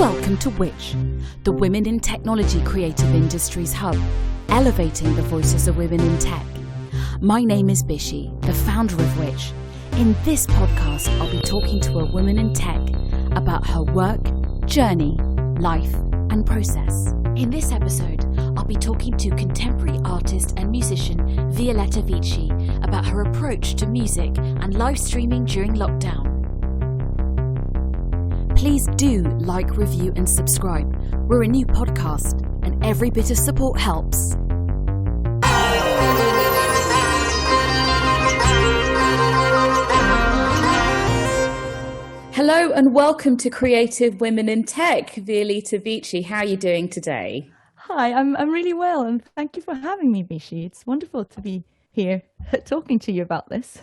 Welcome to Which, the Women in Technology Creative Industries Hub, elevating the voices of women in tech. My name is Bishi, the founder of Which. In this podcast, I'll be talking to a woman in tech about her work, journey, life, and process. In this episode, I'll be talking to contemporary artist and musician Violeta Vicci about her approach to music and live streaming during lockdown. Please do like, review, and subscribe. We're a new podcast, and every bit of support helps. Hello and welcome to Creative Women in Tech. Violeta Vicci, how are you doing today? Hi, I'm really well, and thank you for having me, Bishi. It's wonderful to be here talking to you about this.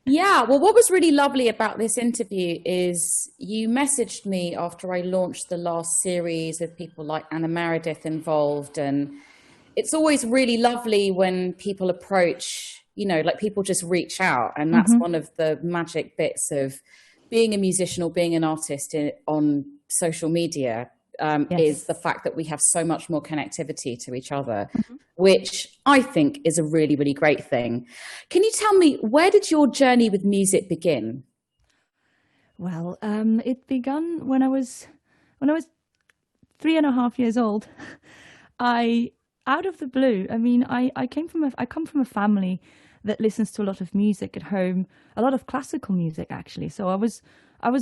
Yeah, well, what was really lovely about this interview is you messaged me after I launched the last series with people like Anna Meredith involved. And it's always really lovely when people approach, like people just reach out. And that's one of the magic bits of being a musician or being an artist on social media. Is the fact that we have so much more connectivity to each other, which I think is a really, really great thing. Can you tell me, where did your journey with music begin? Well, it began when I was 3.5 years old. Out of the blue, I come from a family that listens to a lot of music at home, a lot of classical music actually. So I was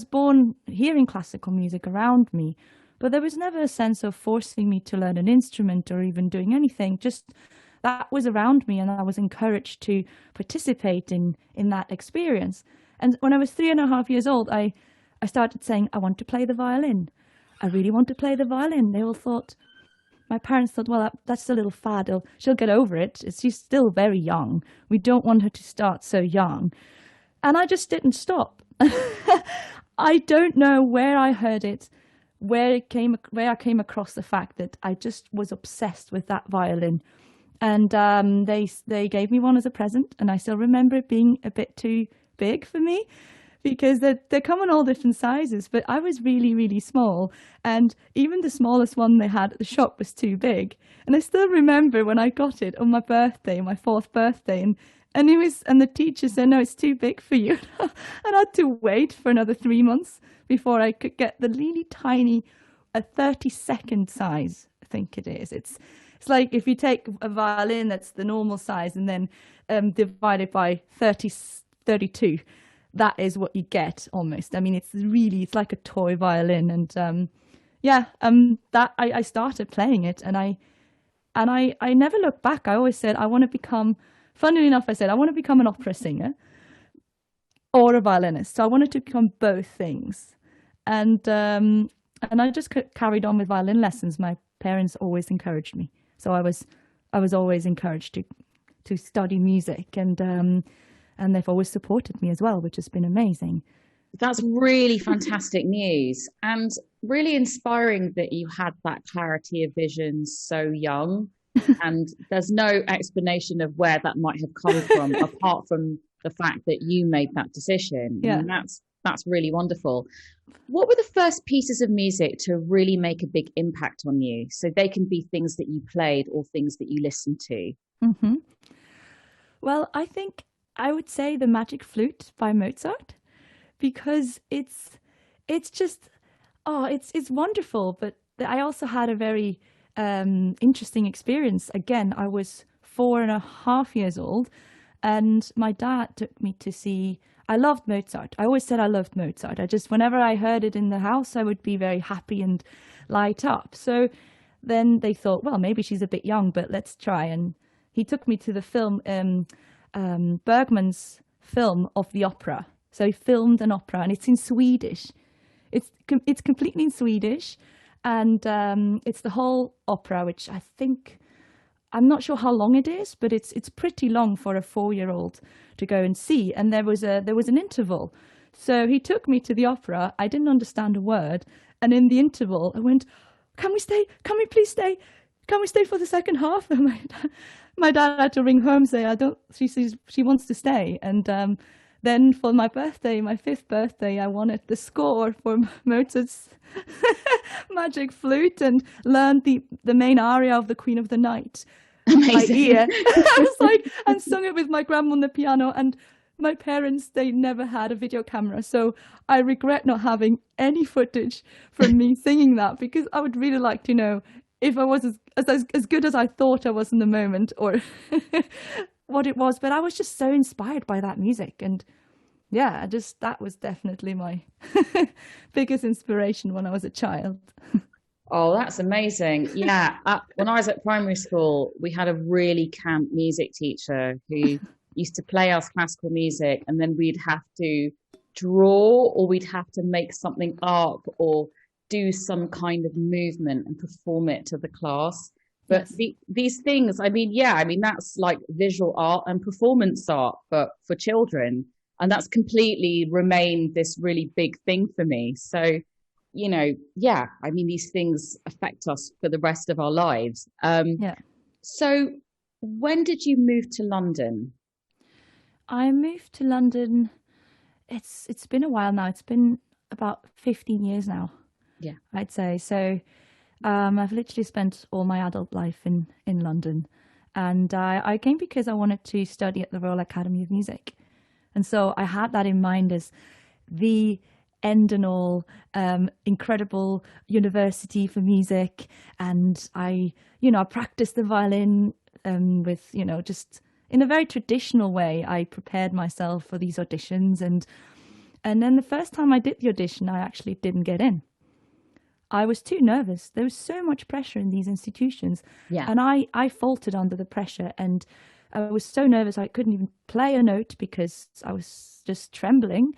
born hearing classical music around me. But there was never a sense of forcing me to learn an instrument or even doing anything. Just that was around me, and I was encouraged to participate in that experience. And when I was 3.5 years old, I started saying, I want to play the violin. I really want to play the violin. My parents thought, well, that's a little fad. She'll get over it. She's still very young. We don't want her to start so young. And I just didn't stop. I don't know where I heard it, where I came across the fact that I just was obsessed with that violin. And they gave me one as a present, and I still remember it being a bit too big for me because they come in all different sizes, but I was really, really small, and even the smallest one they had at the shop was too big. And I still remember when I got it on my birthday, my 4th birthday, and the teacher said, no, it's too big for you. And I had to wait for another 3 months before I could get the really tiny, a 32nd size, I think it is. It's like if you take a violin that's the normal size and then divide it by 32, that is what you get almost. I mean, it's like a toy violin. And I started playing it, and I never looked back. I always said, funnily enough, I want to become an opera singer or a violinist. So I wanted to become both things. And I just carried on with violin lessons. My parents always encouraged me. So I was always encouraged to study music, and they've always supported me as well, which has been amazing. That's really fantastic news, and really inspiring that you had that clarity of vision so young. And there's no explanation of where that might have come from apart from the fact that you made that decision. Yeah. And that's really wonderful. What were the first pieces of music to really make a big impact on you? So they can be things that you played or things that you listened to. Mm-hmm. Well, I think I would say the Magic Flute by Mozart, because it's wonderful. But I also had a very interesting experience. Again, I was 4.5 years old, and my dad took me to see. I loved Mozart. I always said I loved Mozart. Whenever I heard it in the house, I would be very happy and light up. So then they thought, well, maybe she's a bit young, but let's try. And he took me to the film, Bergman's film of the opera. So he filmed an opera, and it's in Swedish. It's completely in Swedish, and it's the whole opera, which I'm not sure how long it is, but it's pretty long for a 4-year-old to go and see. And there was an interval. So he took me to the opera. I didn't understand a word. And in the interval, I went, can we stay? Can we please stay? Can we stay for the second half? And my dad had to ring home and say, she wants to stay. And then for my birthday, my 5th birthday, I wanted the score for Mozart's Magic Flute and learned the main aria of the Queen of the Night by Amazing. ear. I was like, and sung it with my grandma on the piano. And my parents, they never had a video camera, so I regret not having any footage from me singing that, because I would really like to know if I was as good as I thought I was in the moment, or what it was. But I was just so inspired by that music, and yeah, that was definitely my biggest inspiration when I was a child. Oh, that's amazing. Yeah. When I was at primary school, we had a really camp music teacher who used to play us classical music, and then we'd have to draw, or we'd have to make something up or do some kind of movement and perform it to the class. But Yes. these things, I mean, yeah, I mean, that's like visual art and performance art, but for children. And that's completely remained this really big thing for me. So, yeah, I mean, these things affect us for the rest of our lives. Yeah. So when did you move to London? I moved to London. It's been a while now. It's been about 15 years now, Yeah. I'd say. So I've literally spent all my adult life in London. And I came because I wanted to study at the Royal Academy of Music. And so I had that in mind as the end and all, incredible university for music. And I practiced the violin with, just in a very traditional way. I prepared myself for these auditions. And then the first time I did the audition, I actually didn't get in. I was too nervous. There was so much pressure in these institutions. Yeah. And I faltered under the pressure. And I was so nervous I couldn't even play a note because I was just trembling.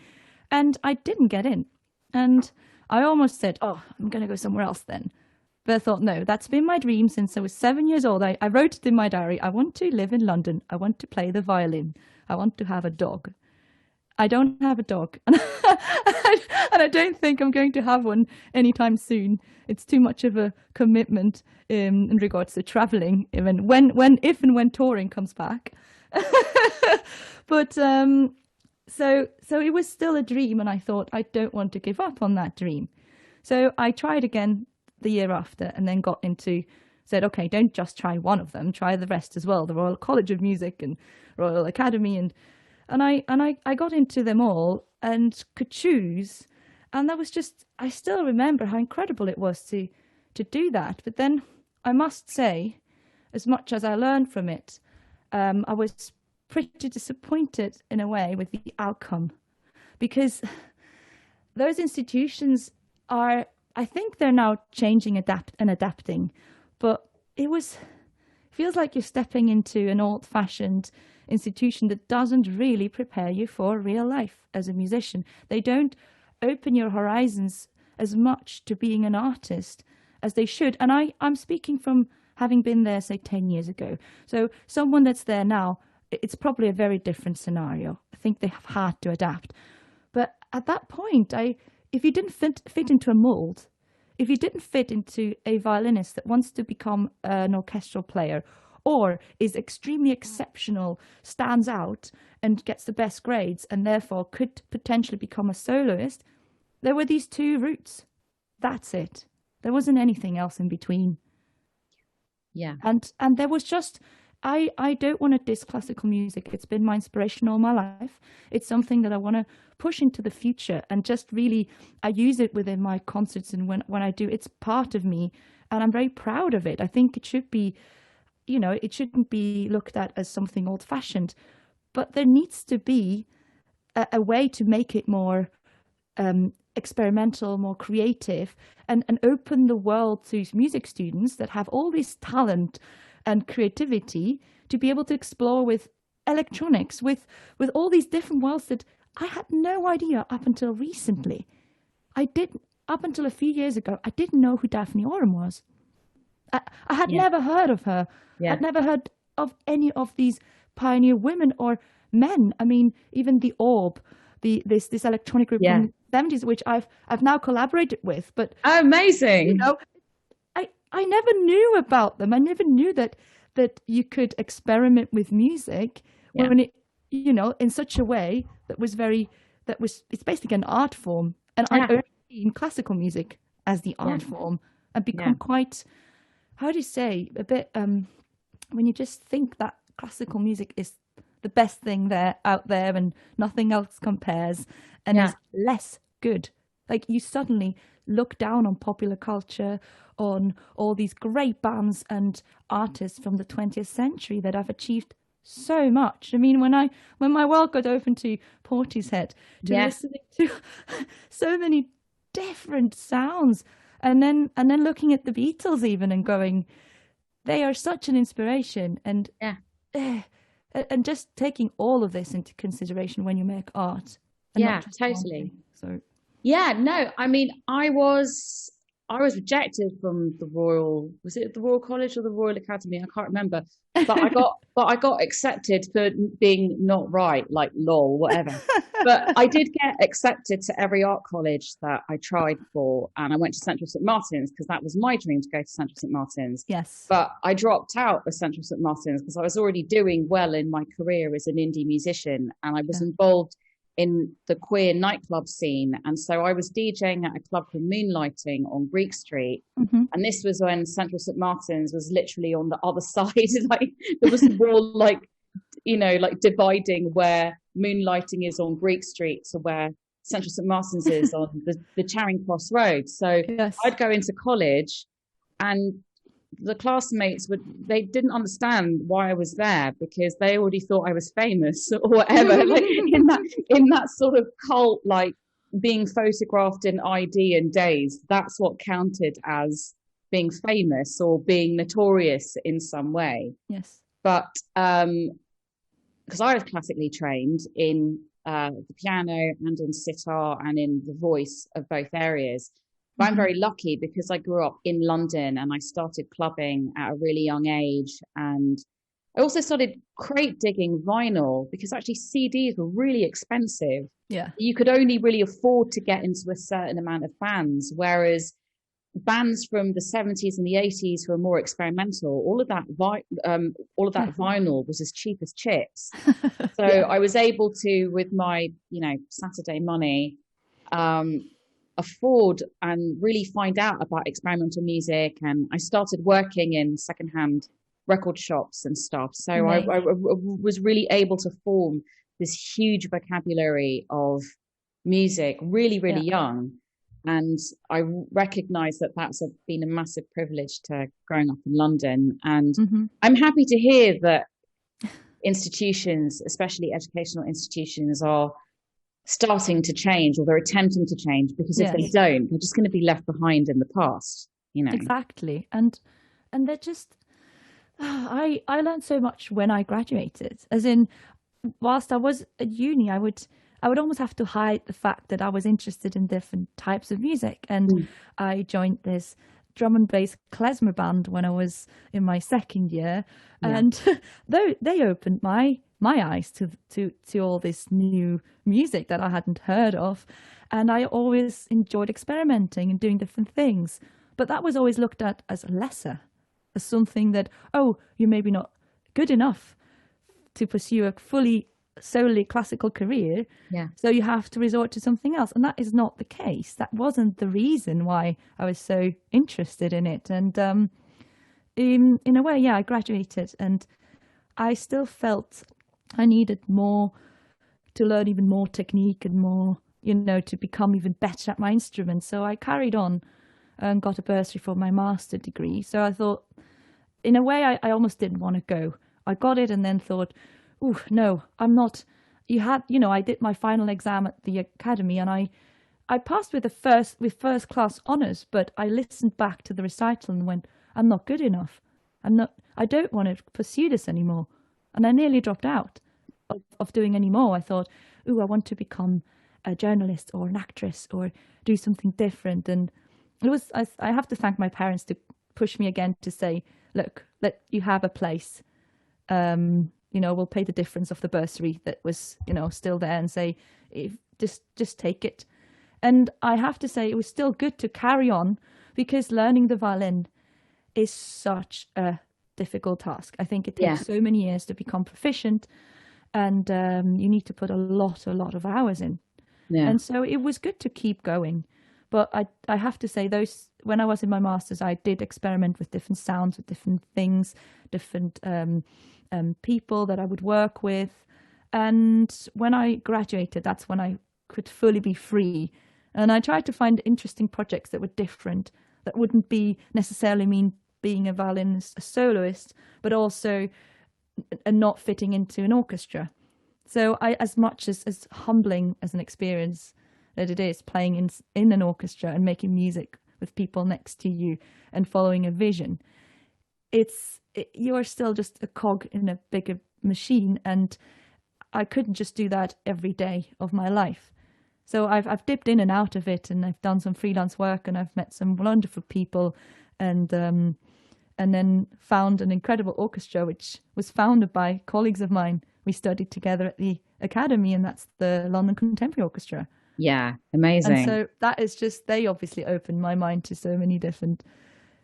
And I didn't get in. And I almost said, oh, I'm going to go somewhere else then. But I thought, no, that's been my dream since I was 7 years old. I wrote it in my diary. I want to live in London. I want to play the violin. I want to have a dog. I don't have a dog. And I don't think I'm going to have one anytime soon. It's too much of a commitment in regards to traveling, even if and when touring comes back. But so it was still a dream, and I thought, I don't want to give up on that dream. So I tried again the year after, and then said, okay, don't just try one of them, try the rest as well, the Royal College of Music and Royal Academy, and I got into them all and could choose. And that was just, I still remember how incredible it was to do that. But then I must say, as much as I learned from it, I was pretty disappointed in a way with the outcome, because those institutions are, I think they're now changing, adapting, but feels like you're stepping into an old-fashioned institution that doesn't really prepare you for real life as a musician. They don't open your horizons as much to being an artist as they should. And I'm speaking from having been there, say, 10 years ago. So someone that's there now, it's probably a very different scenario. I think they have had to adapt. But at that point, if you didn't fit into a mold, if you didn't fit into a violinist that wants to become an orchestral player, or is extremely exceptional, stands out and gets the best grades, and therefore could potentially become a soloist, there were these two routes. That's it. There wasn't anything else in between. Yeah. And there was just, I don't want to diss classical music. It's been my inspiration all my life. It's something that I want to push into the future, and just really, I use it within my concerts, and when I do, it's part of me, and I'm very proud of it. I think it should be, it shouldn't be looked at as something old-fashioned, but there needs to be a way to make it more experimental, more creative, and open the world to music students that have all this talent and creativity to be able to explore with electronics, with all these different worlds that I had no idea up until recently. Up until a few years ago, I didn't know who Daphne Oram was. I had never heard of her. Yeah. I'd never heard of any of these pioneer women or men. I mean, even the Orb, this electronic group in the 70s, which I've now collaborated with. But amazing. I never knew about them. I never knew that you could experiment with music when you know, in such a way it's basically an art form. And I only seen classical music as the art form and become quite, how do you say, a bit, when you just think that classical music is the best thing out there and nothing else compares and is less good. Like you suddenly look down on popular culture, on all these great bands and artists from the 20th century that have achieved so much. I mean, when my world got open to Portishead, to listening to so many different sounds, and then looking at the Beatles even and going, they are such an inspiration, and just taking all of this into consideration when you make art. And Yeah, totally. So yeah, no, I mean, I was rejected from was it the Royal College or the Royal Academy? I can't remember. But I got accepted for being not right, like lol, whatever. But I did get accepted to every art college that I tried for, and I went to Central St Martin's because that was my dream, to go to Central St Martin's. Yes. But I dropped out of Central St Martin's because I was already doing well in my career as an indie musician, and I was involved in the queer nightclub scene. And so I was DJing at a club called Moonlighting on Greek Street. Mm-hmm. And this was when Central St Martin's was literally on the other side. Like there was a wall, like, you know, like dividing where Moonlighting is on Greek Street to where Central St Martin's is on the Charing Cross Road. So I'd go into college and the classmates they didn't understand why I was there because they already thought I was famous or whatever. Like in that sort of cult, like being photographed in ID and days, that's what counted as being famous or being notorious in some way. Yes. But because I was classically trained in the piano and in sitar and in the voice of both areas. But I'm very lucky because I grew up in London and I started clubbing at a really young age. And I also started crate digging vinyl because actually CDs were really expensive. Yeah. You could only really afford to get into a certain amount of bands, whereas bands from the 70s and the 80s who were more experimental, all of that vinyl was as cheap as chips. So I was able to, with my, you know, Saturday money, afford and really find out about experimental music. And I started working in secondhand record shops and stuff. So I was really able to form this huge vocabulary of music really, really young. And I recognize that that's been a massive privilege to growing up in London. And I'm happy to hear that institutions, especially educational institutions, are starting to change, or they're attempting to change, because if they don't, they're just going to be left behind in the past, you know. Exactly. And they're just I learned so much when I graduated, as in whilst I was at uni, I would almost have to hide the fact that I was interested in different types of music. And I joined this drum and bass klezmer band when I was in my second year, and they opened my eyes to all this new music that I hadn't heard of. And I always enjoyed experimenting and doing different things, but that was always looked at as lesser, as something that, oh, you're maybe not good enough to pursue a solely classical career, so you have to resort to something else. And that is not the case. That wasn't the reason why I was so interested in it. And in a way, I graduated and I still felt I needed more, to learn even more technique and more, you know, to become even better at my instrument. So I carried on and got a bursary for my master degree. So I thought, in a way, I almost didn't want to go. I got it and then thought, oh, no, I'm not. I did my final exam at the academy and I passed with first class honours, but I listened back to the recital and went, I'm not good enough. I don't want to pursue this anymore. And I nearly dropped out of doing any more. I thought, I want to become a journalist or an actress or do something different. And I have to thank my parents to push me again to say, look, you have a place. We'll pay the difference of the bursary that was, still there, and say, just take it. And I have to say it was still good to carry on, because learning the violin is such a difficult task. I think it takes so many years to become proficient. and you need to put a lot of hours in. Yeah. And so it was good to keep going. But I have to say, those when I was in my master's, I did experiment with different sounds, with different things, different people that I would work with. And when I graduated, that's when I could fully be free. And I tried to find interesting projects that were different, that wouldn't be necessarily mean being a violinist, a soloist, but also not fitting into an orchestra. So as much as humbling as an experience that it is playing in an orchestra and making music with people next to you and following a vision, you're still just a cog in a bigger machine, and I couldn't just do that every day of my life. So I've dipped in and out of it, and I've done some freelance work, and I've met some wonderful people, and then found an incredible orchestra which was founded by colleagues of mine. We studied together at the academy, and that's the London Contemporary Orchestra. Yeah, amazing. And so that is just, they obviously opened my mind to so many different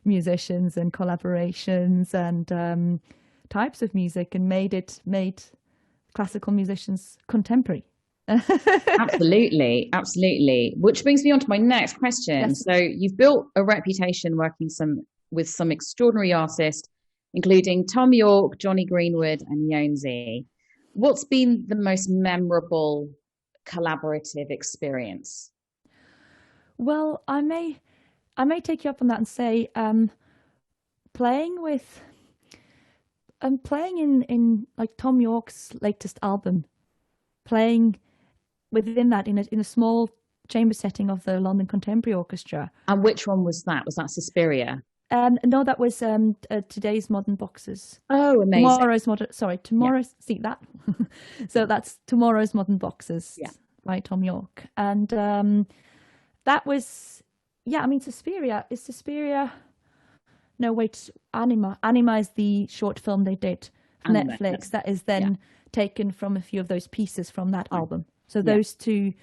musicians and collaborations and types of music, and made classical musicians contemporary. Absolutely. Which brings me on to my next question. Yes. So you've built a reputation working with some extraordinary artists, including Thom Yorke, Johnny Greenwood, and Jonsi. What's been the most memorable collaborative experience? Well, I may take you up on that and say, playing in like Thom Yorke's latest album, playing within that in a small chamber setting of the London Contemporary Orchestra. And which one was that? Was that Suspiria? No, that was Today's Modern Boxes. Oh, amazing. Tomorrow's, yeah. See that? So that's Tomorrow's Modern Boxes, yeah, by Thom Yorke. And that was, yeah, I mean, Suspiria. No, wait, Anima. Anima is the short film they did for Netflix that is then taken from a few of those pieces from that album. So those two,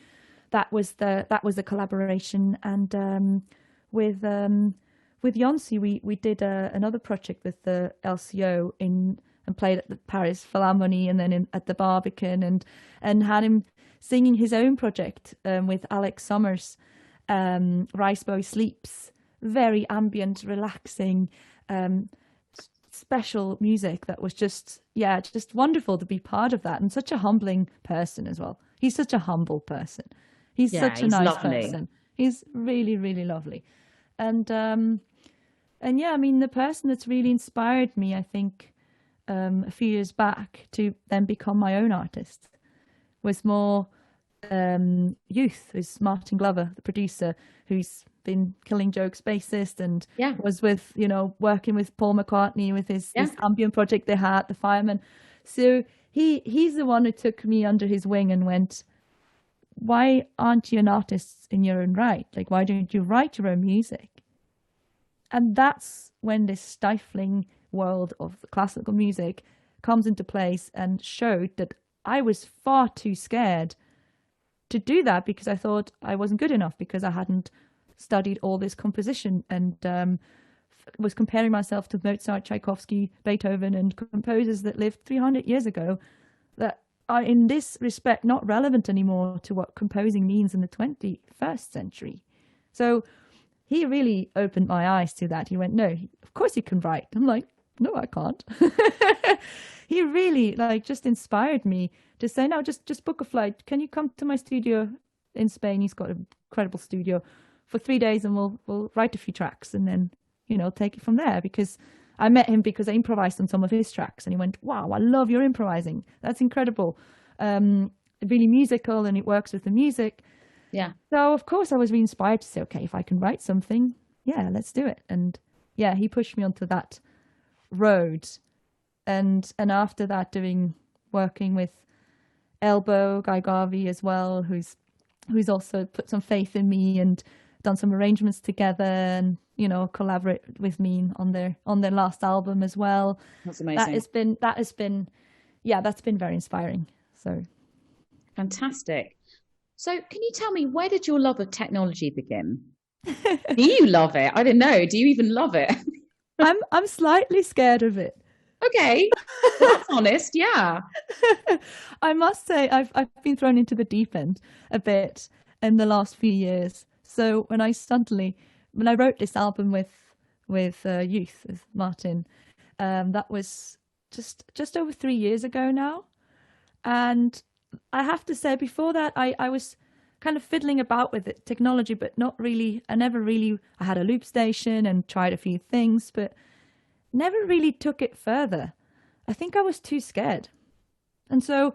that was the collaboration. And with Jonsi, we did another project with the LCO and played at the Paris Philharmonie, and then at the Barbican, and had him singing his own project with Alex Summers, Rice Boy Sleeps. Very ambient, relaxing, special music that was just wonderful to be part of that, and such a humbling person as well. He's such a humble person. He's such a nice person. He's really, really lovely. And yeah, I mean, the person that's really inspired me, I think, a few years back to then become my own artist was more youth. Is Martin Glover, the producer, who's been Killing Joke's bassist and was with, working with Paul McCartney with his ambient project they had, The Fireman. So he's the one who took me under his wing and went, why aren't you an artist in your own right? Like, why don't you write your own music? And that's when this stifling world of classical music comes into place, and showed that I was far too scared to do that, because I thought I wasn't good enough, because I hadn't studied all this composition, and was comparing myself to Mozart, Tchaikovsky, Beethoven, and composers that lived 300 years ago that are in this respect not relevant anymore to what composing means in the 21st century. So he really opened my eyes to that. He went, no, of course you can write. I'm like, no, I can't. He really just inspired me to say, no, just book a flight. Can you come to my studio in Spain? He's got an incredible studio for 3 days, and we'll write a few tracks, and then, take it from there. Because I met him because I improvised on some of his tracks, and he went, wow, I love your improvising. That's incredible. Really musical, and it works with the music. Yeah. So of course I was really inspired to say, okay, if I can write something, let's do it. And he pushed me onto that road. And after that, working with Elbow, Guy Garvey as well, who's also put some faith in me and done some arrangements together, and collaborate with me on their last album as well. That's amazing. That's been very inspiring. So fantastic. So can you tell me, where did your love of technology begin? Do you love it? I don't know. Do you even love it? I'm slightly scared of it. Okay. Well, that's honest. Yeah. I must say I've been thrown into the deep end a bit in the last few years. So when I wrote this album with Youth with Martin, that was just over 3 years ago now. And I have to say, before that, I was kind of fiddling about with it, technology, but not really. I had a loop station and tried a few things, but never really took it further. I think I was too scared. And so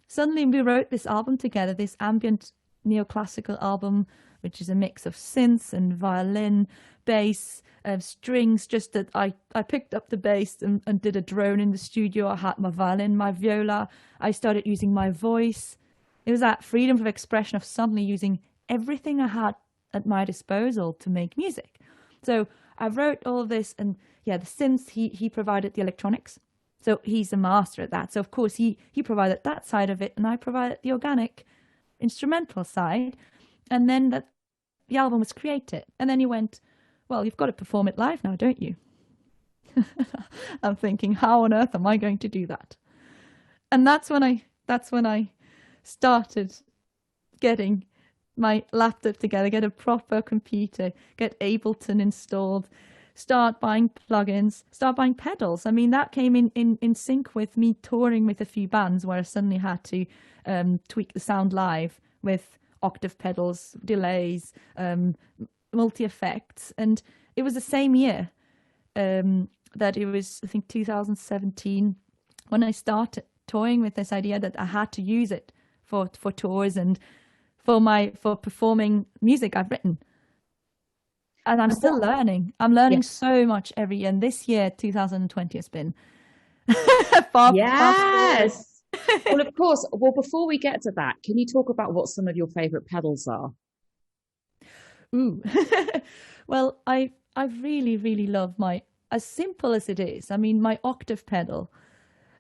suddenly we wrote this album together, this ambient neoclassical album, which is a mix of synths and violin, bass, strings. Just that I picked up the bass and did a drone in the studio. I had my violin, my viola. I started using my voice. It was that freedom of expression of suddenly using everything I had at my disposal to make music. So I wrote all this, and yeah, the synths, he provided the electronics. So he's a master at that. So of course he provided that side of it, and I provided the organic instrumental side. And then the album was created. And then he went, well, you've got to perform it live now, don't you? I'm thinking, how on earth am I going to do that? And that's when I started getting my laptop together, get a proper computer, get Ableton installed, start buying plugins, start buying pedals. I mean, that came in sync with me touring with a few bands where I suddenly had to tweak the sound live with octave pedals, delays, multi-effects. And it was the same year that it was, I think, 2017, when I started toying with this idea that I had to use it for tours and for performing music I've written. And I'm still learning. I'm learning so much every year. And this year, 2020, has been far. Yes. Well, of course. Well, before we get to that, can you talk about what some of your favorite pedals are? Ooh. Well, I really, really love my, as simple as it is. I mean, my octave pedal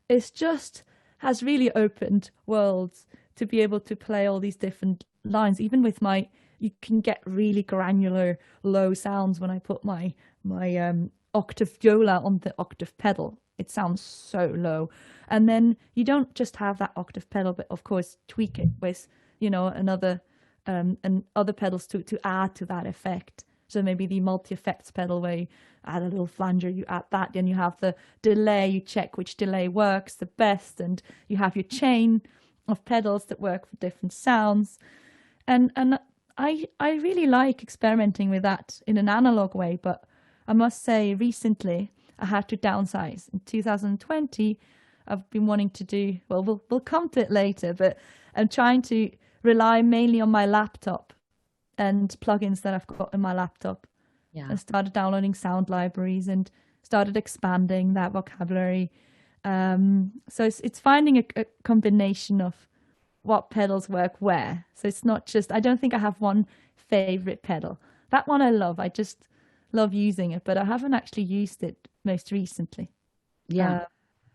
is just has really opened worlds to be able to play all these different lines. Even with my, you can get really granular low sounds when I put my octave viola on the octave pedal. It sounds so low. And then you don't just have that octave pedal, but of course tweak it with, another and other pedals to add to that effect. So maybe the multi-effects pedal where you add a little flanger, you add that, then you have the delay, you check which delay works the best, and you have your chain of pedals that work for different sounds. And I really like experimenting with that in an analog way, but I must say recently I had to downsize. In 2020, I've been wanting to do, well, we'll come to it later, but I'm trying to rely mainly on my laptop and plugins that I've got in my laptop. Yeah. I started downloading sound libraries and started expanding that vocabulary. So it's finding a combination of what pedals work where. So it's not just, I don't think I have one favorite pedal. That one I love. I just love using it, but I haven't actually used it most recently. Yeah.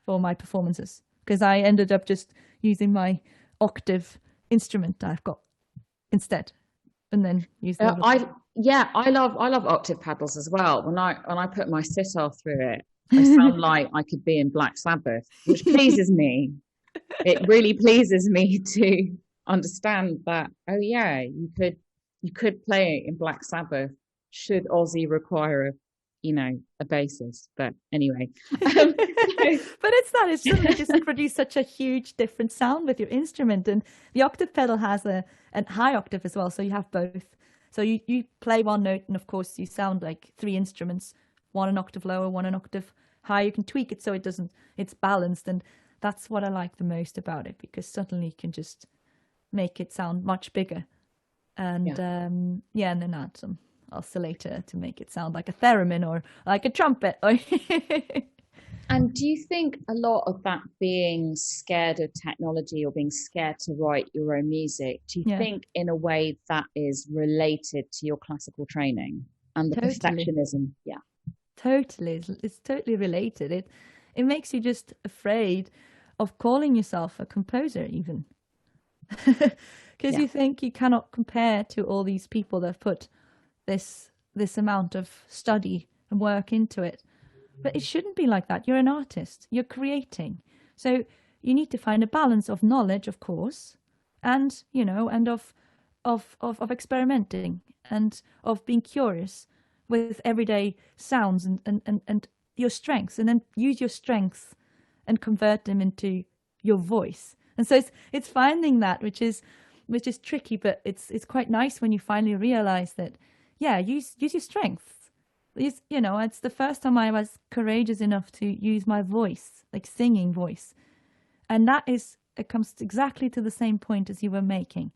For my performances, because I ended up just using my octave instrument I've got instead. And then use the I love octave pedals as well. When I put my sitar through it, I sound like I could be in Black Sabbath, which pleases me. It really pleases me to understand that, oh yeah, you could play it in Black Sabbath should Ozzy require a bassist. But anyway. But it's suddenly just produce such a huge different sound with your instrument. And the octave pedal has a high octave as well, so you have both. So you play one note, and of course you sound like three instruments, one an octave lower, one an octave higher. You can tweak it so it's balanced, and that's what I like the most about it, because suddenly you can just make it sound much bigger. And and then add some oscillator to make it sound like a theremin or like a trumpet. And do you think a lot of that being scared of technology or being scared to write your own music, do you think in a way that is related to your classical training and the perfectionism? Yeah. Totally. It's totally related. It makes you just afraid of calling yourself a composer even. Because you think you cannot compare to all these people that have put this amount of study and work into it. But it shouldn't be like that. You're an artist. You're creating. So you need to find a balance of knowledge, of course, and, you know, and of experimenting and of being curious with everyday sounds and your strengths, and then use your strengths and convert them into your voice. And so it's finding that, which is tricky, but it's quite nice when you finally realize that, yeah, use your strengths. You know, it's the first time I was courageous enough to use my voice, like singing voice. And it comes exactly to the same point as you were making.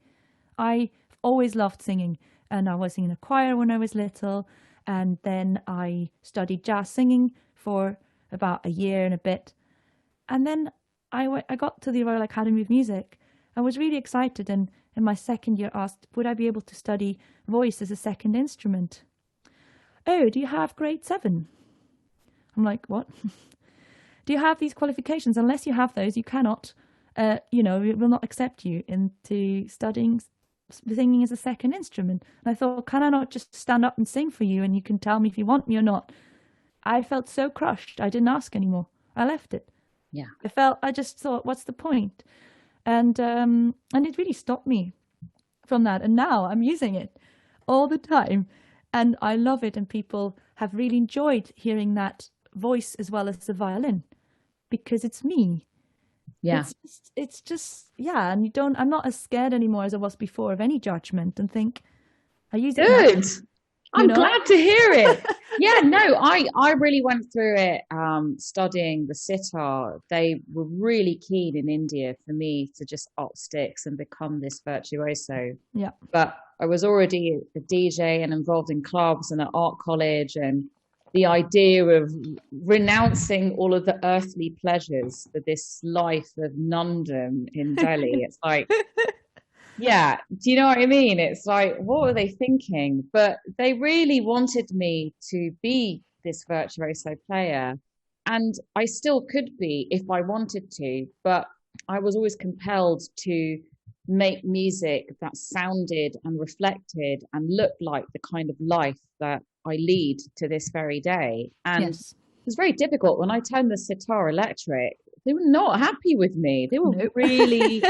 I always loved singing, and I was in a choir when I was little, and then I studied jazz singing for about a year and a bit. And then I got to the Royal Academy of Music. I was really excited, and in my second year asked, would I be able to study voice as a second instrument? Oh, do you have grade 7? I'm like, what? Do you have these qualifications? Unless you have those, you cannot, you know, it will not accept you into studying singing as a second instrument. And I thought, can I not just stand up and sing for you and you can tell me if you want me or not? I felt so crushed. I didn't ask anymore. I left it. Yeah. I just thought, what's the point? And it really stopped me from that. And now I'm using it all the time. And I love it. And people have really enjoyed hearing that voice as well as the violin, because it's me. Yeah. It's just, yeah. And I'm not as scared anymore as I was before of any judgment, and think, I use it. Good. Now, I'm glad to hear it. Yeah, no, I really went through it studying the sitar. They were really keen in India for me to just up sticks and become this virtuoso. Yeah. But I was already a DJ and involved in clubs and at art college, and the idea of renouncing all of the earthly pleasures for this life of nundom in Delhi, it's like, yeah, do you know what I mean? It's like, what were they thinking? But they really wanted me to be this virtuoso player. And I still could be if I wanted to, but I was always compelled to make music that sounded and reflected and looked like the kind of life that I lead to this very day. And Yes. it was very difficult when I turned the sitar electric. They were not happy with me. They were really,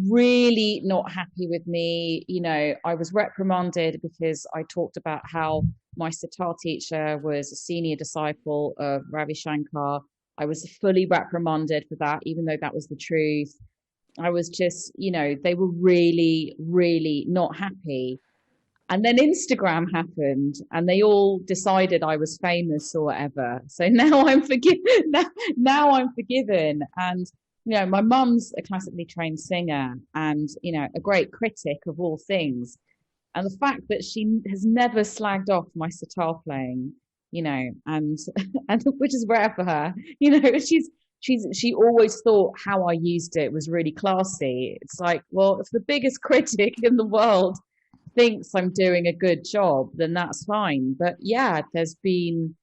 really not happy with me. You know, I was reprimanded because I talked about how my sitar teacher was a senior disciple of Ravi Shankar. I was fully reprimanded for that, even though that was the truth. I was just, you know, they were really, really not happy. And then Instagram happened and they all decided I was famous or whatever. So now I'm forgiven. Now I'm forgiven. And, you know, my mum's a classically trained singer and, you know, a great critic of all things. And the fact that she has never slagged off my sitar playing, you know, and which is rare for her, you know, she always thought how I used it was really classy. It's like, well, if the biggest critic in the world thinks I'm doing a good job, then that's fine. But yeah, there's been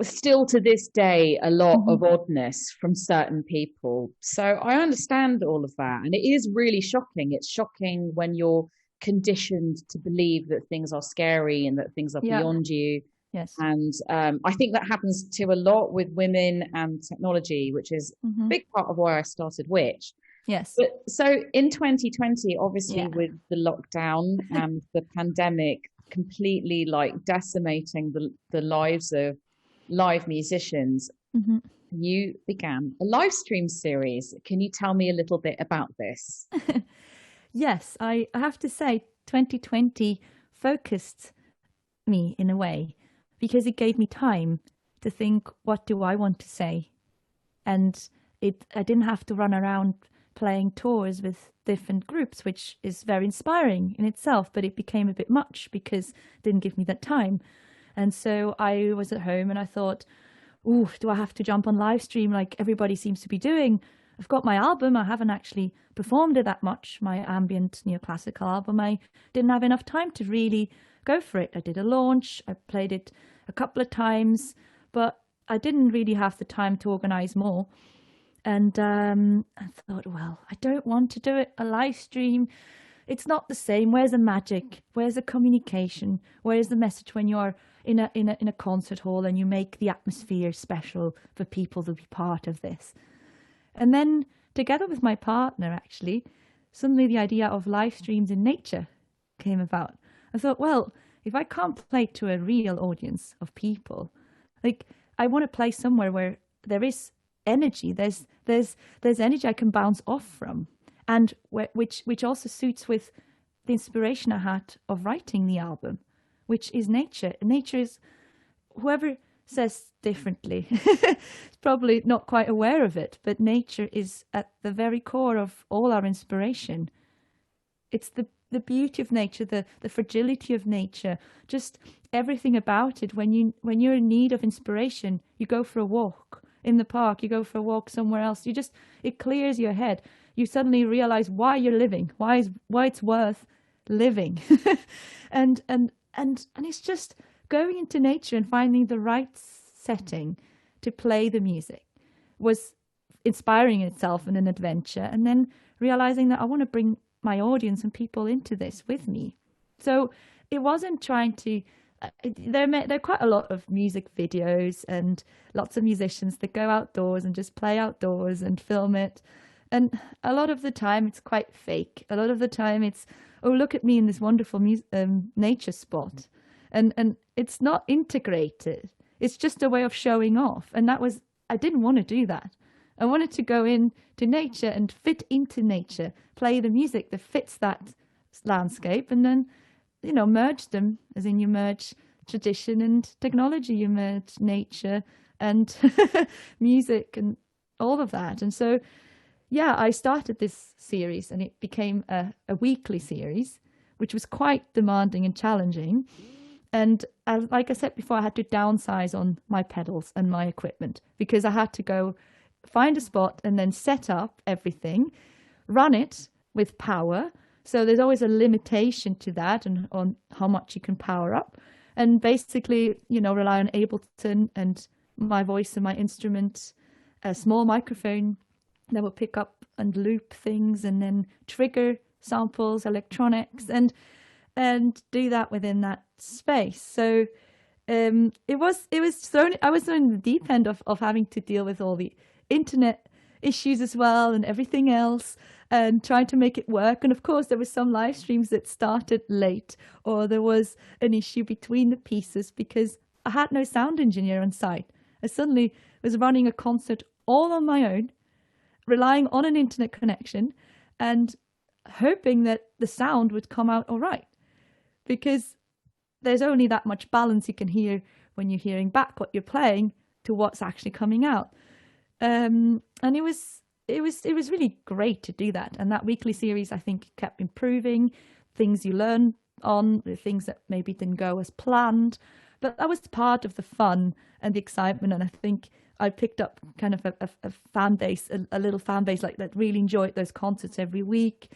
still to this day a lot of oddness from certain people. So I understand all of that. And it is really shocking. It's shocking when you're conditioned to believe that things are scary and that things are beyond you. Yes. And I think that happens to a lot with women and technology, which is a big part of why I started Which. Yes. But so in 2020, obviously with the lockdown and the pandemic completely like decimating the lives of live musicians, you began a live stream series. Can you tell me a little bit about this? Yes, I have to say 2020 focused me in a way, because it gave me time to think, what do I want to say? And I didn't have to run around playing tours with different groups, which is very inspiring in itself, but it became a bit much because it didn't give me that time. And so I was at home and I thought, ooh, do I have to jump on live stream like everybody seems to be doing? I've got my album. I haven't actually performed it that much. My ambient neoclassical album. I didn't have enough time to really go for it. I did a launch. I played it a couple of times, but I didn't really have the time to organize more. And I thought, well, I don't want to do it a live stream. It's not the same. Where's the magic? Where's the communication? Where's the message when you're in a concert hall, and you make the atmosphere special for people to be part of this. And then together with my partner, actually, suddenly the idea of live streams in nature came about. I thought, well, if I can't play to a real audience of people, like, I want to play somewhere where there is energy. There's energy I can bounce off from, and which also suits with the inspiration I had of writing the album, which is nature. Nature is, whoever says differently is probably not quite aware of it, but nature is at the very core of all our inspiration. It's the beauty of nature, the fragility of nature, just everything about it. When you're in need of inspiration, you go for a walk in the park, you go for a walk somewhere else. It clears your head. You suddenly realize why you're living, why it's worth living. and it's just going into nature and finding the right setting to play the music was inspiring in itself and an adventure. And then realizing that I want to bring my audience and people into this with me. So it wasn't trying to, there are quite a lot of music videos and lots of musicians that go outdoors and just play outdoors and film it. And a lot of the time it's quite fake. A lot of the time it's, oh, look at me in this wonderful nature spot. And it's not integrated. It's just a way of showing off. And I didn't want to do that. I wanted to go into nature and fit into nature, play the music that fits that landscape, and then, merge them, as in you merge tradition and technology, you merge nature and music and all of that. And so, yeah, I started this series, and it became a weekly series, which was quite demanding and challenging. And like I said before, I had to downsize on my pedals and my equipment, because I had to go find a spot and then set up everything, run it with power. So there's always a limitation to that and on how much you can power up. And basically, rely on Ableton and my voice and my instrument, a small microphone that will pick up and loop things and then trigger samples, electronics, and do that within that space. So I was thrown in the deep end of having to deal with all the internet issues as well and everything else, and trying to make it work. And of course there were some live streams that started late, or there was an issue between the pieces because I had no sound engineer on site. I suddenly was running a concert all on my own, relying on an internet connection and hoping that the sound would come out all right, because there's only that much balance you can hear when you're hearing back what you're playing to what's actually coming out. And it was really great to do that. And that weekly series, I think, kept improving things you learn on, the things that maybe didn't go as planned. But that was part of the fun and the excitement. And I think I picked up kind of a fan base, a little fan base like that really enjoyed those concerts every week,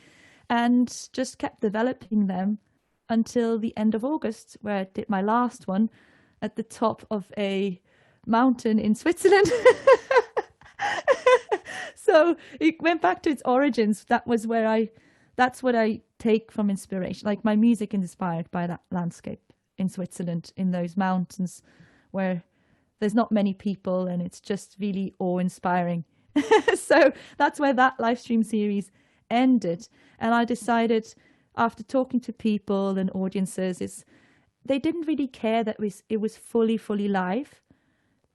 and just kept developing them until the end of August, where I did my last one at the top of a mountain in Switzerland. So it went back to its origins. That's what I take from inspiration. Like, my music is inspired by that landscape in Switzerland, in those mountains where there's not many people, and it's just really awe-inspiring. So that's where that live stream series ended. And I decided, after talking to people and audiences, they didn't really care that it was fully live.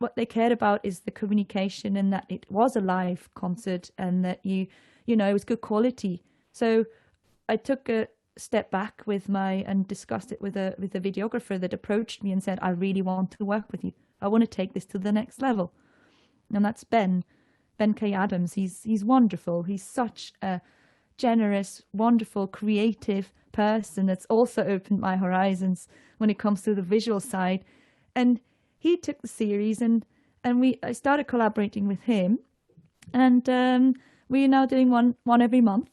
What they cared about is the communication, and that it was a live concert, and that it was good quality. So I took a step back and discussed it with a videographer that approached me and said, I really want to work with you. I want to take this to the next level. And that's Ben K. Adams. He's wonderful. He's such a generous, wonderful, creative person that's also opened my horizons when it comes to the visual side. And he took the series, and I started collaborating with him, and we are now doing one every month,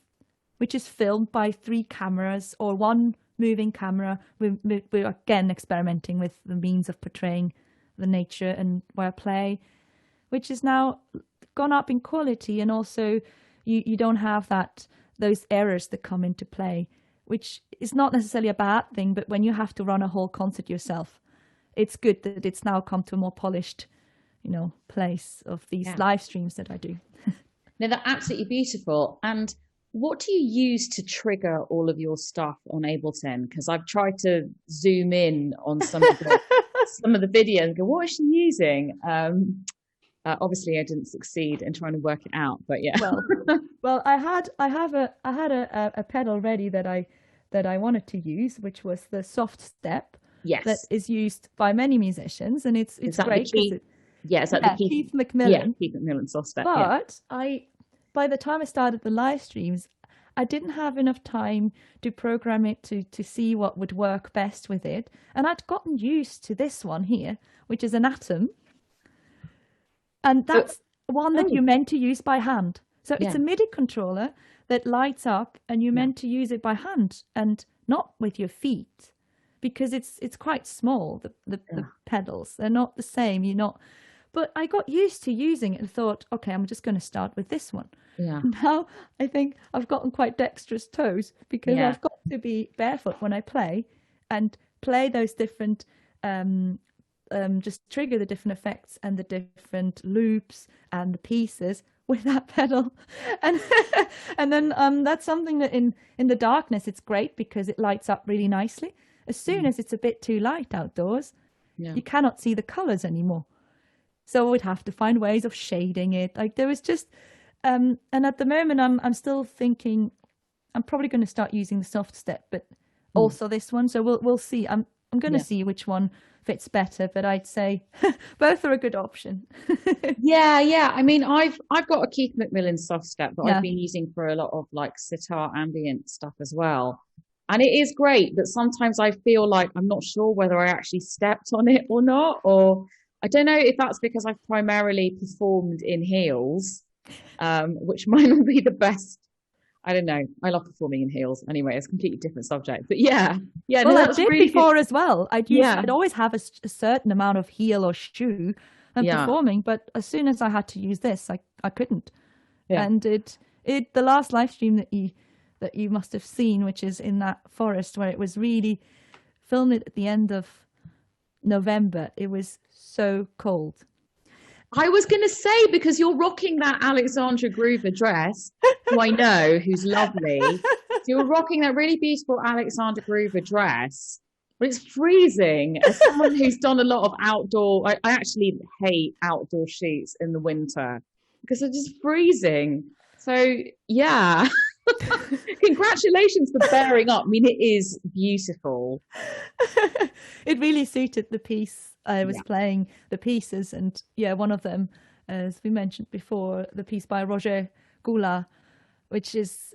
which is filmed by 3 cameras or 1 moving camera. We're again experimenting with the means of portraying the nature and where I play, which is now gone up in quality, and also you don't have those errors that come into play, which is not necessarily a bad thing, but when you have to run a whole concert yourself, it's good that it's now come to a more polished, place of these live streams that I do. No, they're absolutely beautiful. And what do you use to trigger all of your stuff on Ableton? Because I've tried to zoom in on some of the videos and go, what is she using? Obviously, I didn't succeed in trying to work it out, but yeah. Well, I had a pedal ready that I wanted to use, which was the soft step. Yes. That is used by many musicians, and it's great. The Keith McMillan. Yeah, Keith McMillan soft step. But by the time I started the live streams, I didn't have enough time to program it to see what would work best with it, and I'd gotten used to this one here, which is an Atom. And that's one that you're meant to use by hand. So it's a MIDI controller that lights up, and you're meant to use it by hand and not with your feet, because it's quite small, the pedals. They're not the same. But I got used to using it and thought, okay, I'm just going to start with this one. Yeah. Now I think I've gotten quite dexterous toes, because I've got to be barefoot when I play and play those different just trigger the different effects and the different loops and the pieces with that pedal. And then that's something that in the darkness, it's great because it lights up really nicely. As soon as it's a bit too light outdoors, you cannot see the colors anymore. So we'd have to find ways of shading it. Like there was just, and at the moment I'm still thinking I'm probably going to start using the soft step, but also this one. So we'll see. I'm going to see which one fits better, but I'd say both are a good option. Yeah. I mean, I've got a Keith McMillan soft step that I've been using for a lot of like sitar ambient stuff as well. And it is great, but sometimes I feel like I'm not sure whether I actually stepped on it or not, or I don't know if that's because I've primarily performed in heels, which might not be the best. I don't know. I love performing in heels anyway. It's a completely different subject. But yeah. Well, I did really before as well. I'd always have a certain amount of heel or shoe and performing, but as soon as I had to use this, I couldn't. Yeah. And the last live stream that you must have seen, which is in that forest where it was really filmed it at the end of November. It was so cold. I was going to say, because you're rocking that Alexandra Groover dress, who I know, who's lovely. So you're rocking that really beautiful Alexandra Groover dress, but it's freezing. As someone who's done a lot of outdoor, I actually hate outdoor shoots in the winter because they're just freezing. So yeah, congratulations for bearing up. I mean, it is beautiful. It really suited the piece. I was playing the pieces, and one of them, as we mentioned before, the piece by Roger Goula, which is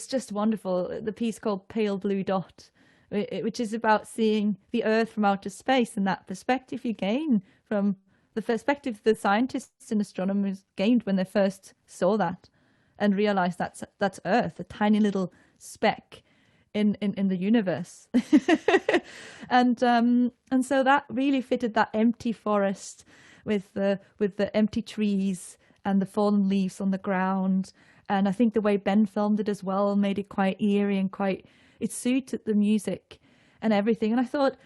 just wonderful. The piece called Pale Blue Dot, which is about seeing the Earth from outer space, and that perspective you gain from the perspective the scientists and astronomers gained when they first saw that and realized that's Earth, a tiny little speck in the universe. and so that really fitted that empty forest with the empty trees and the fallen leaves on the ground. And I think the way Ben filmed it as well made it quite eerie and it suited the music and everything. And I thought,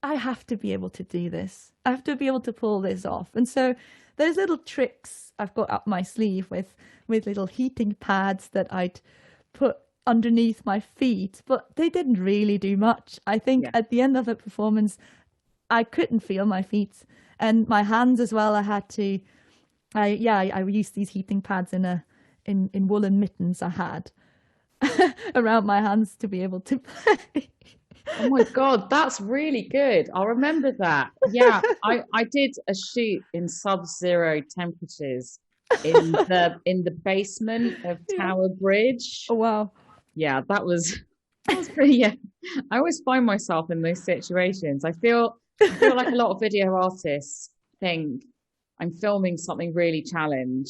I have to be able to do this. I have to be able to pull this off. And so there's little tricks I've got up my sleeve with little heating pads that I'd put underneath my feet, but they didn't really do much. I think at the end of the performance, I couldn't feel my feet and my hands as well. I used these heating pads in woolen mittens I had around my hands to be able to play. Oh my God, that's really good. I'll remember that. Yeah, I did a shoot in sub-zero temperatures in the basement of Tower Bridge. Oh wow. Yeah, that was pretty. I always find myself in those situations. I feel like a lot of video artists think I'm filming something really challenging.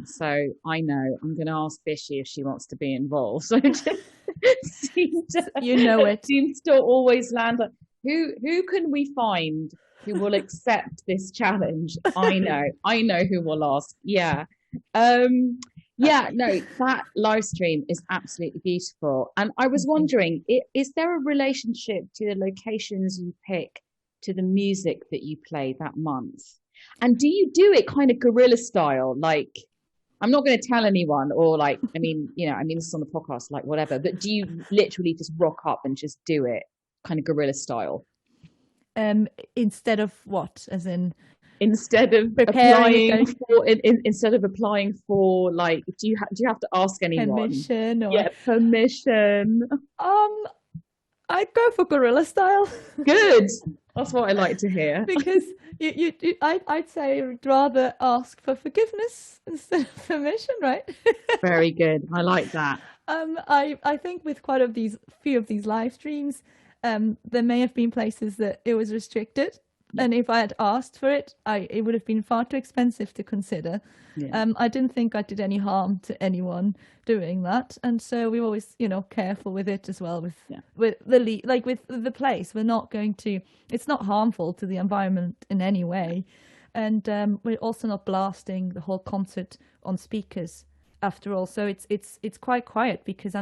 So I know I'm going to ask Vicci if she wants to be involved. So it seems to always land. Who can we find who will accept this challenge? I know who will ask. Yeah. No, that live stream is absolutely beautiful. And I was wondering, is there a relationship to the locations you pick to the music that you play that month? And do you do it kind of guerrilla style? Like, I'm not going to tell anyone, or like, I mean, this is on the podcast, like whatever, but do you literally just rock up and just do it kind of guerrilla style? Instead of what? As in, instead of preparing, instead of applying for, like, do you have to ask anyone permission? Or... Yeah, permission. I'd go for guerrilla style. Good. That's what I like to hear. Because I'd say I'd rather ask for forgiveness instead of permission, right? Very good. I like that. I think with quite few of these live streams, there may have been places that it was restricted. And if I had asked for it, it would have been far too expensive to consider. Yeah. I didn't think I did any harm to anyone doing that, and so we're always, careful with it as well. With the place, we're not going to. It's not harmful to the environment in any way, and we're also not blasting the whole concert on speakers. After all, so it's quite quiet, because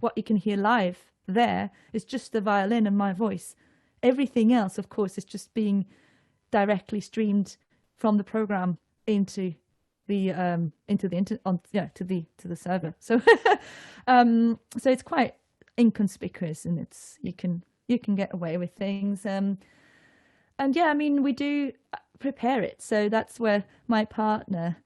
what you can hear live there is just the violin and my voice. Everything else, of course, is just being directly streamed from the program to the server. So so it's quite inconspicuous, and you can get away with things. And yeah, I mean, we do prepare it. So that's where my partner,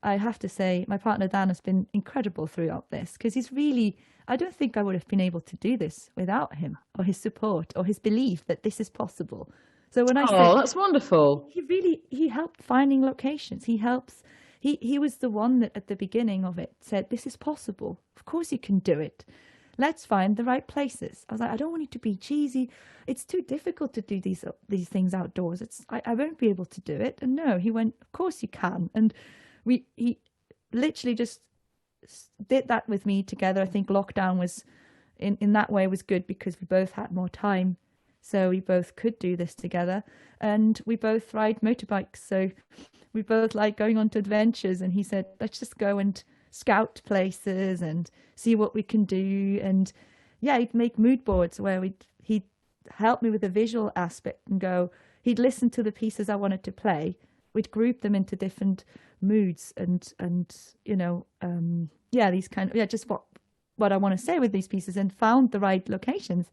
I have to say, my partner Dan has been incredible throughout this, because he's really, I don't think I would have been able to do this without him, or his support, or his belief that this is possible. So when I said, that's wonderful. He helped finding locations. He was the one that at the beginning of it said, this is possible. Of course you can do it. Let's find the right places. I was like, I don't want it to be cheesy. It's too difficult to do these things outdoors. I won't be able to do it. And no, he went, of course you can. And he literally just did that with me together. I think lockdown was in that way was good, because we both had more time, so we both could do this together. And we both ride motorbikes, so we both like going on to adventures. And he said, let's just go and scout places and see what we can do. And yeah, he'd make mood boards where he'd help me with the visual aspect, and he'd listen to the pieces I wanted to play. We'd group them into different moods and these kind of, just what I want to say with these pieces, and found the right locations,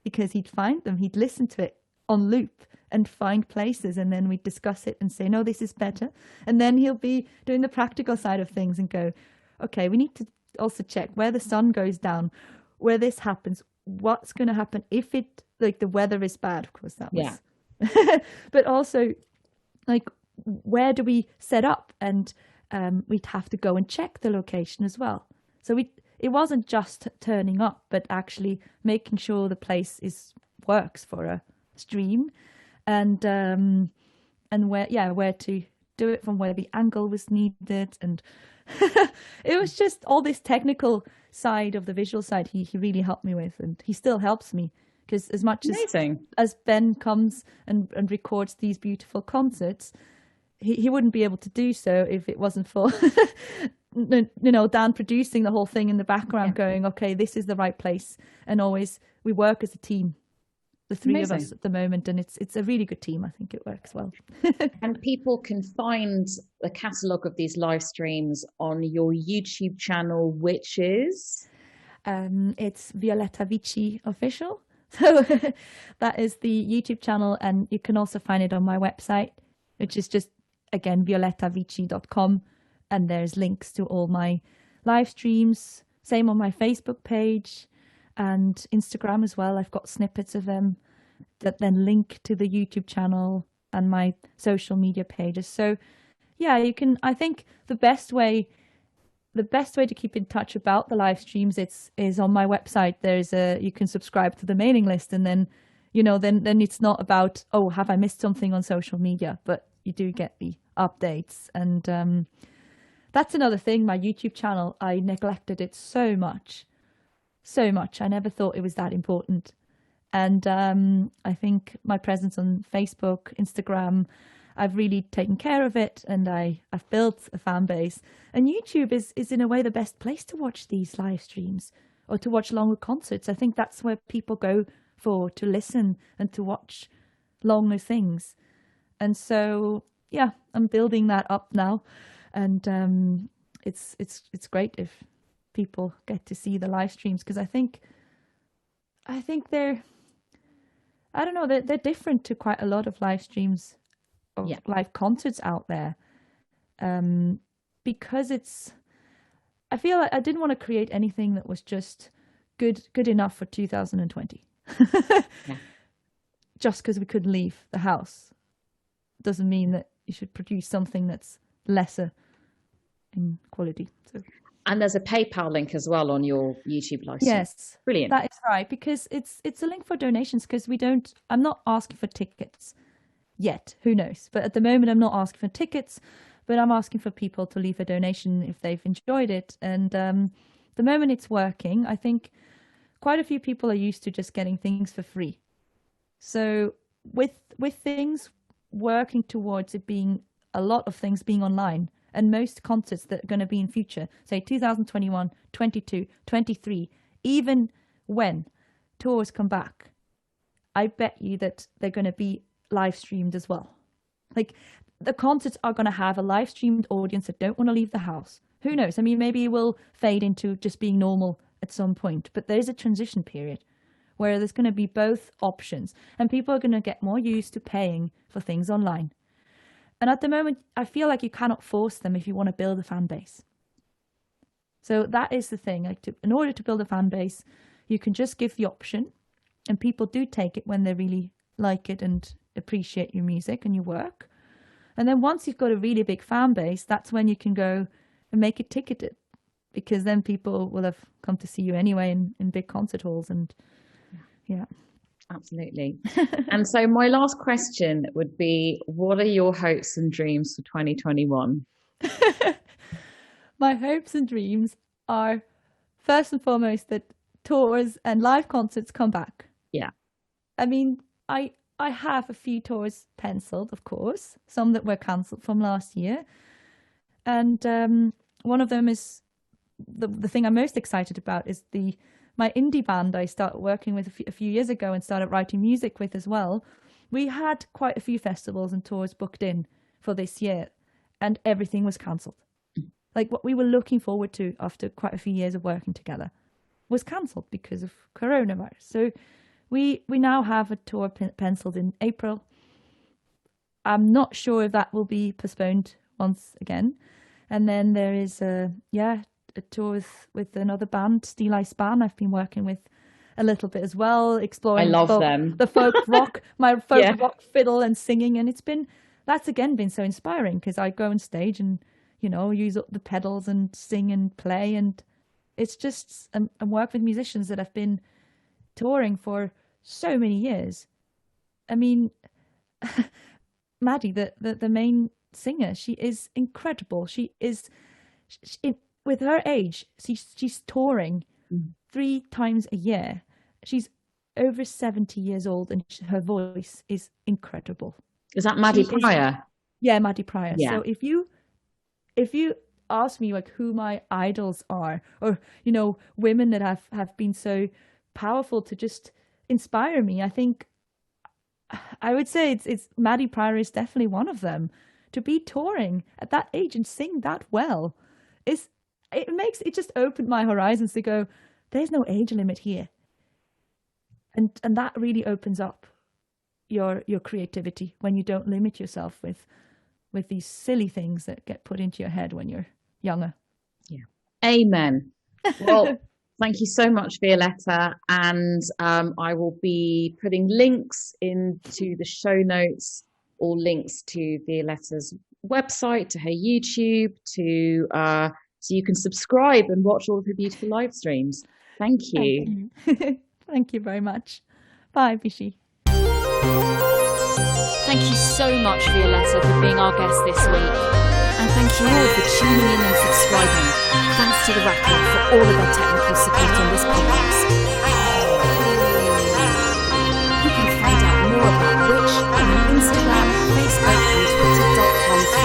because he'd find them, he'd listen to it on loop and find places, and then we'd discuss it and say, no, this is better. And then he'll be doing the practical side of things and go, okay, we need to also check where the sun goes down, where this happens, what's going to happen if it, like, the weather is bad. Of course that was, but also, like, where do we set up? And we'd have to go and check the location as well. So it wasn't just turning up, but actually making sure the place works for a stream, and where to do it from, where the angle was needed. And it was just all this technical side of the visual side he really helped me with, and he still helps me, because as much as Ben comes and records these beautiful concerts, he wouldn't be able to do so if it wasn't for Dan producing the whole thing in the background, going, okay, this is the right place. And always we work as a team, the three of us at the moment, and it's a really good team. I think it works well. And people can find the catalogue of these live streams on your YouTube channel, which is? It's Violeta Vicci Official. So that is the YouTube channel, and you can also find it on my website, which is just, again, violetavicci.com, and there's links to all my live streams. Same on my Facebook page and Instagram as well. I've got snippets of them that then link to the YouTube channel and my social media pages. So yeah, you can, I think the best way to keep in touch about the live streams is on my website. You can subscribe to the mailing list, and then then it's not about, oh, have I missed something on social media, but you do get the updates. And that's another thing, my YouTube channel, I neglected it so much. I never thought it was that important. And I think my presence on Facebook, Instagram, I've really taken care of it, and I've built a fan base. And YouTube is in a way the best place to watch these live streams, or to watch longer concerts. I think that's where people go to listen and to watch longer things. And so, yeah, I'm building that up now. And it's great if people get to see the live streams, because I think they're, I don't know, they're different to quite a lot of live streams of live concerts out there. Because I feel like I didn't want to create anything that was just good enough for 2020. Just because we couldn't leave the house doesn't mean that you should produce something that's lesser in quality. So. And there's a PayPal link as well on your YouTube live stream. Yes, brilliant. That is right, because it's a link for donations, because I'm not asking for tickets yet. Who knows? But at the moment, I'm not asking for tickets, but I'm asking for people to leave a donation if they've enjoyed it. And the moment it's working, I think quite a few people are used to just getting things for free. So with things working towards it being, a lot of things being online, and most concerts that are going to be in future, say 2021, 22, 23, even when tours come back, I bet you that they're going to be live streamed as well. Like, the concerts are going to have a live streamed audience that don't want to leave the house. Who knows? I mean, maybe it will fade into just being normal at some point, but there's a transition period where there's going to be both options, and people are going to get more used to paying for things online. And at the moment, I feel like you cannot force them if you want to build a fan base. So that is the thing. Like, in order to build a fan base, you can just give the option, and people do take it when they really like it and appreciate your music and your work. And then once you've got a really big fan base, that's when you can go and make it ticketed, because then people will have come to see you anyway in big concert halls. And yeah. Absolutely. And so my last question would be, what are your hopes and dreams for 2021? My hopes and dreams are, first and foremost, that tours and live concerts come back. Yeah. I mean, I have a few tours penciled, of course, some that were cancelled from last year. And one of them is, the thing I'm most excited about is my indie band I started working with a few years ago and started writing music with as well. We had quite a few festivals and tours booked in for this year, and everything was cancelled. Like, what we were looking forward to after quite a few years of working together was cancelled because of coronavirus. So we now have a tour penciled in April. I'm not sure if that will be postponed once again. And then there is a tour with another band, Steeleye Span. I've been working with a little bit as well, exploring the folk rock, my folk rock fiddle and singing. And that's again been so inspiring, because I go on stage and, use up the pedals and sing and play. And it's just, and work with musicians that have been touring for so many years. I mean, Maddie, the main singer, she is incredible. With her age, she's touring 3 times a year. She's over 70 years old, and her voice is incredible. Is that Maddie Pryor? Yeah, Maddie Pryor. Yeah. So if you ask me, like, who my idols are, or women that have been so powerful to just inspire me, I think I would say it's Maddie Pryor is definitely one of them. To be touring at that age and sing that well it just opened my horizons to go, there's no age limit here. And that really opens up your creativity when you don't limit yourself with these silly things that get put into your head when you're younger. Yeah. Amen. Well, thank you so much, Violeta. And I will be putting links into the show notes, or links to Violeta's website, to her YouTube, so you can subscribe and watch all of her beautiful live streams. Thank you. Thank you very much. Bye, Vicci. Thank you so much, Violeta, for being our guest this week. And thank you all for tuning in and subscribing. Thanks to The Record for all of their technical support on this podcast. You can find out more about Which on Instagram, Facebook and twitter.com/Which.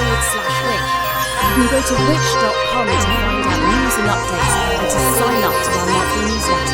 You can go to which.com to find out news and updates, and to sign up to our monthly newsletter.